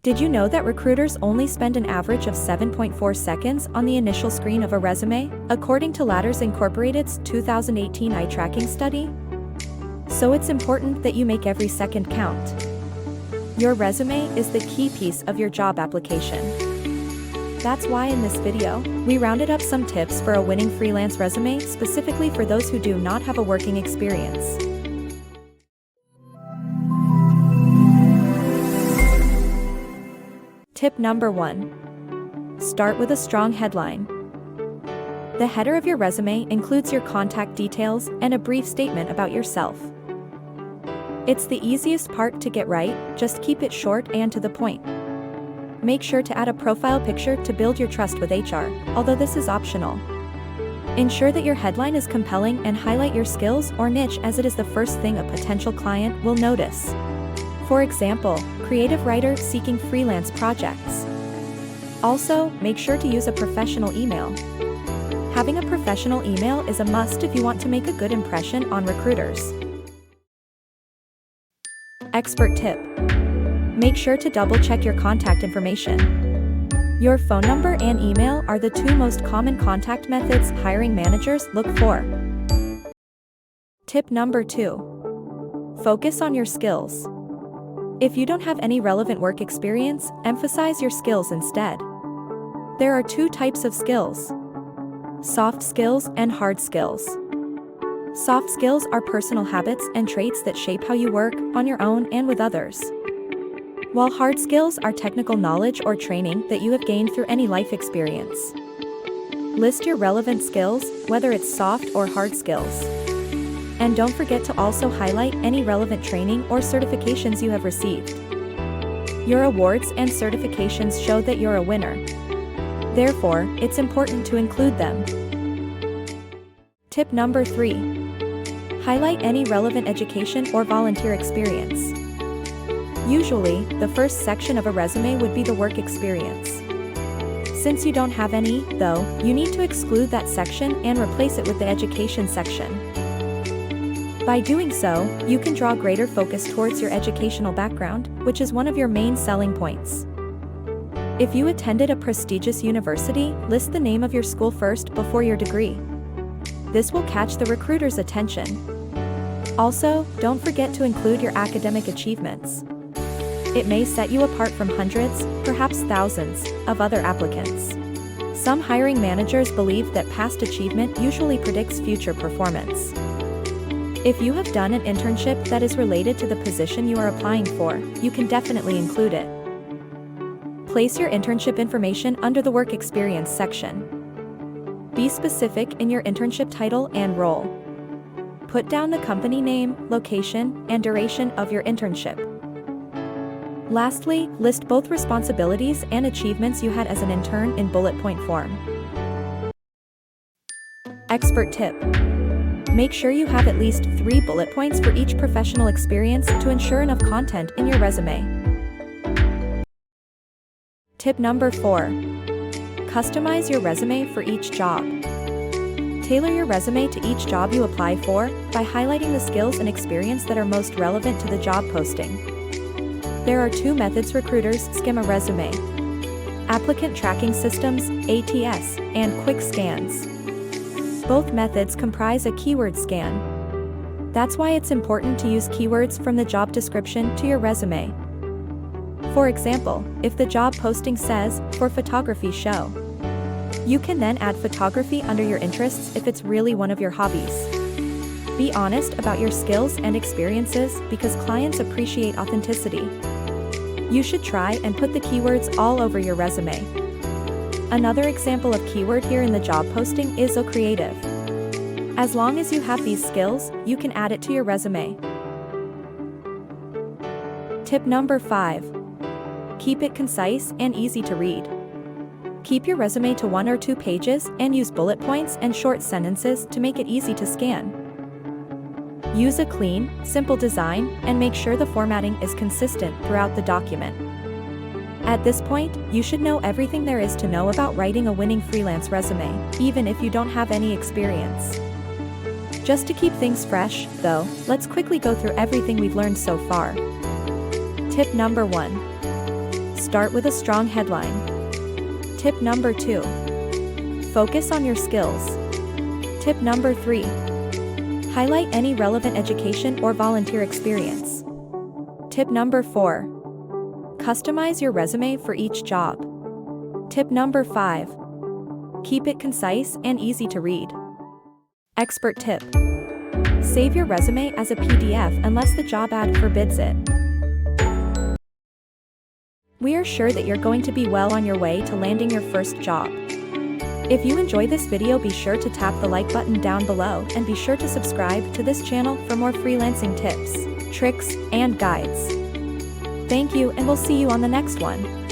Did you know that recruiters only spend an average of 7.4 seconds on the initial screen of a resume, according to Ladders Incorporated's 2018 eye tracking study? So it's important that you make every second count. Your resume is the key piece of your job application. That's why in this video, we rounded up some tips for a winning freelance resume specifically for those who do not have a working experience. Tip number 1. Start with a strong headline. The header of your resume includes your contact details and a brief statement about yourself. It's the easiest part to get right, just keep it short and to the point. Make sure to add a profile picture to build your trust with HR, although this is optional. Ensure that your headline is compelling and highlight your skills or niche, as it is the first thing a potential client will notice. For example, creative writer seeking freelance projects. Also, make sure to use a professional email. Having a professional email is a must if you want to make a good impression on recruiters. Expert tip. Make sure to double-check your contact information. Your phone number and email are the two most common contact methods hiring managers look for. Tip number 2. Focus on your skills. If you don't have any relevant work experience, emphasize your skills instead. There are two types of skills: soft skills and hard skills. Soft skills are personal habits and traits that shape how you work on your own and with others, while hard skills are technical knowledge or training that you have gained through any life experience. List your relevant skills, whether it's soft or hard skills. And don't forget to also highlight any relevant training or certifications you have received. Your awards and certifications show that you're a winner. Therefore, it's important to include them. Tip number 3. Highlight any relevant education or volunteer experience. Usually, the first section of a resume would be the work experience. Since you don't have any, though, you need to exclude that section and replace it with the education section. By doing so, you can draw greater focus towards your educational background, which is one of your main selling points. If you attended a prestigious university, list the name of your school first before your degree. This will catch the recruiter's attention. Also, don't forget to include your academic achievements. It may set you apart from hundreds, perhaps thousands, of other applicants. Some hiring managers believe that past achievement usually predicts future performance. If you have done an internship that is related to the position you are applying for, you can definitely include it. Place your internship information under the work experience section. Be specific in your internship title and role. Put down the company name, location, and duration of your internship. Lastly, list both responsibilities and achievements you had as an intern in bullet point form. Expert tip. Make sure you have at least 3 bullet points for each professional experience to ensure enough content in your resume. Tip number 4. Customize your resume for each job. Tailor your resume to each job you apply for by highlighting the skills and experience that are most relevant to the job posting. There are 2 methods recruiters skim a resume: applicant tracking systems, ATS, and quick scans. Both methods comprise a keyword scan. That's why it's important to use keywords from the job description to your resume. For example, if the job posting says, "for photography show," you can then add photography under your interests if it's really one of your hobbies. Be honest about your skills and experiences because clients appreciate authenticity. You should try and put the keywords all over your resume. Another example of keyword here in the job posting is creative. As long as you have these skills, you can add it to your resume. Tip number 5. Keep it concise and easy to read. Keep your resume to 1 or 2 pages and use bullet points and short sentences to make it easy to scan. Use a clean, simple design and make sure the formatting is consistent throughout the document. At this point, you should know everything there is to know about writing a winning freelance resume, even if you don't have any experience. Just to keep things fresh, though, let's quickly go through everything we've learned so far. Tip number 1. Start with a strong headline. Tip number 2. Focus on your skills. Tip number 3. Highlight any relevant education or volunteer experience. Tip number 4. Customize your resume for each job. Tip number 5. Keep it concise and easy to read. Expert tip. Save your resume as a PDF unless the job ad forbids it. We are sure that you're going to be well on your way to landing your first job. If you enjoyed this video, be sure to tap the like button down below and be sure to subscribe to this channel for more freelancing tips, tricks, and guides. Thank you, and we'll see you on the next one.